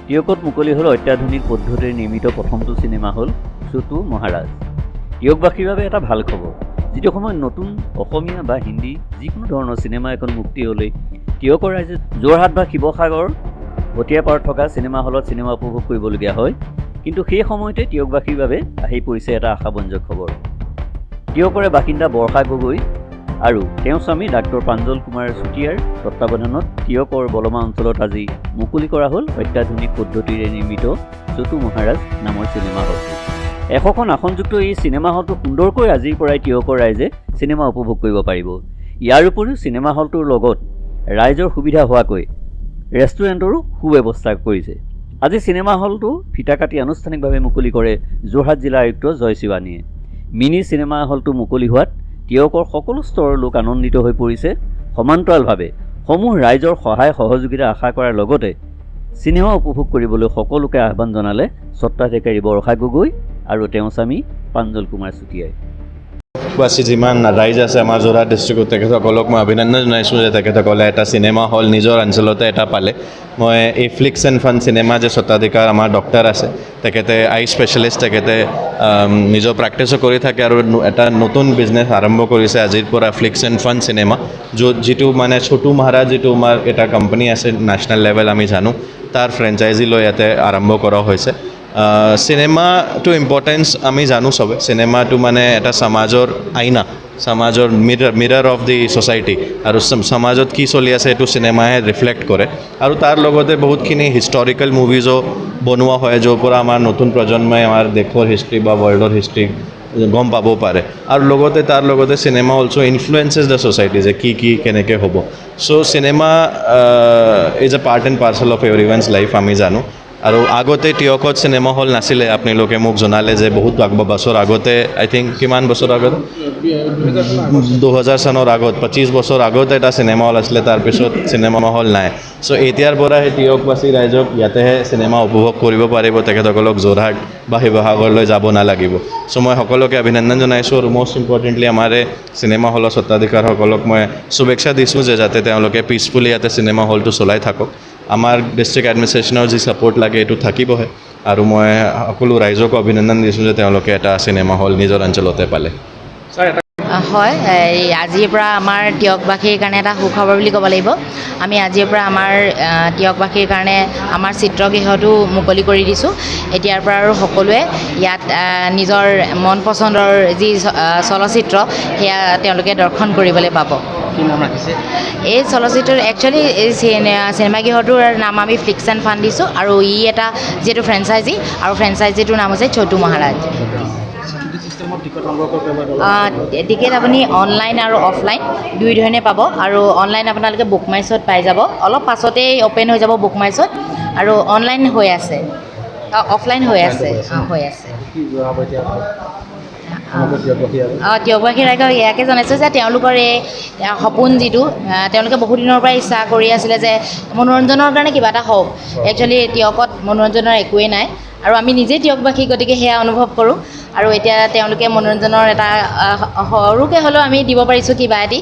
টিয়কত মুকলি হ'ল অত্যাধুনিক পদ্ধতিৰে নিৰ্মিত প্ৰথমটো চিনেমা হ'ল ছোটু মহাৰাজ। টিয়কবাসীৰ বাবে এটা ভাল খবৰ, যিটো সময়ত নতুন অসমীয়া বা হিন্দী যিকোনো ধৰণৰ চিনেমা এখন মুক্তি হ'লেই টিয়কৰ ৰাইজে যোৰহাট বা শিৱসাগৰ ভটিয়াপাৰত থকা চিনেমা হলত চিনেমা উপভোগ কৰিবলগীয়া হয়। কিন্তু সেই সময়তে টিয়কবাসীৰ বাবে আহি পৰিছে এটা আশাব্যঞ্জক খবৰ। টিয়কৰে বাসিন্দা বৰ্ষা গগৈ আৰু তেওঁৰ স্বামী ডাক্তৰ প্ৰাঞ্জল কুমাৰ চুতীয়াৰ তত্বাৱধানত টিয়কৰ বলমা অঞ্চলত আজি মুকলি কৰা হ'ল অত্যাধুনিক পদ্ধতিৰে নিৰ্মিত ছোটু মহাৰাজ নামৰ চিনেমা হলটো। 100খন আসনযুক্ত এই চিনেমা হলটো সুন্দৰকৈ আজিৰ পৰাই টিয়কৰ ৰাইজে চিনেমা উপভোগ কৰিব পাৰিব। ইয়াৰ উপৰিও চিনেমা হলটোৰ লগত ৰাইজৰ সুবিধা হোৱাকৈ ৰেষ্টুৰেণ্টৰো সুব্যৱস্থা কৰিছে। আজি চিনেমা হলটো ফিটা কাটি আনুষ্ঠানিকভাৱে মুকলি কৰে যোৰহাট জিলা আয়ুক্ত জয় শিৱানীয়ে। মিনি চিনেমা হলটো মুকলি হোৱাত টিয়কৰ সকলো স্তৰৰ লোক আনন্দিত হৈ পৰিছে। সমান্তৰালভাৱে সমূহ ৰাইজৰ সহায় সহযোগিতা আশা কৰাৰ লগতে চিনেমা উপভোগ কৰিবলৈ সকলোকে আহ্বান জনালে স্বত্বাধিকাৰী বৰ্ষা গগৈ আৰু তেওঁৰ স্বামী প্ৰাঞ্জল কুমাৰ চুতীয়াই। বাসী যিমান ৰাইজ আছে আমাৰ যোৰহাট ডিষ্ট্ৰিক্টত তেখেতসকলক মই অভিনন্দন জনাইছোঁ যে তেখেতসকলে এটা চিনেমা হল নিজৰ অঞ্চলতে এটা পালে। মই এই ফ্লিক্স এণ্ড ফান চিনেমা যে স্বত্বাধিকাৰ আমাৰ ডক্টৰ আছে, তেখেতে আই স্পেচিয়েলিষ্ট, তেখেতে নিজৰ প্ৰেক্টিছো কৰি থাকে আৰু এটা নতুন বিজনেছ আৰম্ভ কৰিছে আজিৰ পৰা ফ্লিক্স এণ্ড ফান চিনেমা, যিটো মানে ছোটু মহাৰাজ যিটো আমাৰ এটা কোম্পানী আছে নেশ্যনেল লেভেল আমি জানো, তাৰ ফ্ৰেঞ্চাইজি লৈ ইয়াতে আৰম্ভ কৰা হৈছে। চিনেমাটো ইম্পৰ্টেঞ্চ আমি জানো চবে। চিনেমাটো মানে এটা সমাজৰ আইনা, সমাজৰ মিৰৰ অফ দি ছ'চাইটি, আৰু সমাজত কি চলি আছে এইটো চিনেমাহে ৰিফ্লেক্ট কৰে। আৰু তাৰ লগতে বহুতখিনি হিষ্টৰিকেল মুভিজো বনোৱা হয়, য'ৰ পৰা আমাৰ নতুন প্ৰজন্মই আমাৰ দেশৰ হিষ্ট্ৰী বা ৱৰ্ল্ডৰ হিষ্ট্ৰী গম পাব পাৰে। আৰু লগতে তাৰ লগতে cinema also' influences the society, যে কি কেনেকৈ হ'ব। So' cinema is a part and parcel of everyone's life, আমি জানো। আৰু আগতে টিয়কত চিনেমা হল নাছিলে, আপোনালোকে মোক জনালে যে বহুত বছৰ আগতে, আই থিংক কিমান বছৰ আগত, 2000 চনৰ আগত, 25 বছৰ আগত এটা চিনেমা হল আছিলে, তাৰপিছত চিনেমা হল নাই। চ' এতিয়াৰ পৰা সেই টিয়কবাসী ৰাইজক ইয়াতেহে চিনেমা উপভোগ কৰিব পাৰিব, তেখেতসকলক যোৰহাট বা শিৱসাগৰলৈ যাব নালাগিব। চ' মই সকলোকে অভিনন্দন জনাইছোঁ, আৰু মষ্ট ইম্পৰ্টেণ্টলি আমাৰ চিনেমা হলৰ স্বত্বাধিকাৰসকলক মই শুভেচ্ছা দিছোঁ যে যাতে তেওঁলোকে পিচফুলি ইয়াতে চিনেমা হলটো চলাই থাকক। আমাৰ ডিষ্ট্ৰিক্ট এডমিনিষ্ট্ৰেশ্যনৰ যি ছাপোৰ্ট লাগে এইটো থাকিবহে, আৰু মই সকলো ৰাইজকো অভিনন্দন দিছোঁ যে তেওঁলোকে এটা চিনেমা হল নিজৰ অঞ্চলতে পালে। হয়, আজিৰ পৰা আমাৰ টিয়কবাসীৰ কাৰণে এটা সুখবৰ বুলি ক'ব লাগিব। আমি আজিৰ পৰা আমাৰ টিয়কবাসীৰ কাৰণে আমাৰ চিত্ৰগৃহটো মুকলি কৰি দিছোঁ। এতিয়াৰ পৰা আৰু সকলোৱে ইয়াত নিজৰ মন পচন্দৰ যি চলচ্চিত্ৰ সেয়া তেওঁলোকে দৰ্শন কৰিবলৈ পাব। কি নাম ৰাখিছে? এই চলচ্চিত্ৰৰ একচুৱেলি এই চিনেমাগৃহটোৰ নাম আমি ফ্লিক্স এণ্ড ফান দিছোঁ, আৰু এটা যিহেতু ফ্ৰেঞ্চাইজি, আৰু ফ্ৰেঞ্চাইজিটোৰ নাম হৈছে ছোটু মহাৰাজ। টিকেট আপুনি অনলাইন আৰু অফলাইন দুই ধৰণে পাব। আৰু অনলাইন আপোনালোকে বুক মাই শ্ব'ত পাই যাব, অলপ পাছতেই অ'পেন হৈ যাব বুক মাই শ্ব'ত, আৰু অনলাইন হৈ আছে, অফলাইন হৈ আছে। টিয়কবাসী ৰাইজক ইয়াকে জনাইছোঁ যে তেওঁলোকৰ এই সপোন যিটো তেওঁলোকে বহুদিনৰ পৰা ইচ্ছা কৰি আছিলে যে মনোৰঞ্জনৰ কাৰণে কিবা এটা হওক। একচুৱেলি টিয়কত মনোৰঞ্জনৰ একোৱেই নাই, আৰু আমি নিজেই টিয়কবাসী, গতিকে সেয়া অনুভৱ কৰোঁ। আৰু এতিয়া তেওঁলোকে মনোৰঞ্জনৰ এটা সৰুকৈ হ'লেও আমি দিব পাৰিছোঁ কিবা এটি,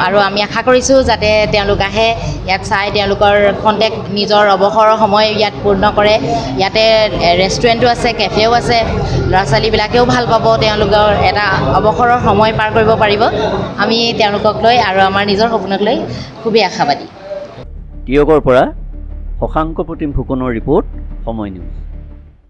আৰু আমি আশা কৰিছোঁ যাতে তেওঁলোক আহে, ইয়াত চাই তেওঁলোকৰ খন্তেক নিজৰ অৱসৰৰ সময় ইয়াত পূৰ্ণ কৰে। ইয়াতে ৰেষ্টুৰেণ্টো আছে, কেফেও আছে, ল'ৰা ছোৱালীবিলাকেও ভাল পাব, তেওঁলোকৰ এটা অৱসৰৰ সময় পাৰ কৰিব পাৰিব। আমি তেওঁলোকক লৈ আৰু আমাৰ নিজৰ সপোনক লৈ খুবেই আশাবাদী। টিয়কৰ পৰা শশাংক প্ৰতিম ফুকনৰ ৰিপৰ্ট, সময় নিউজ।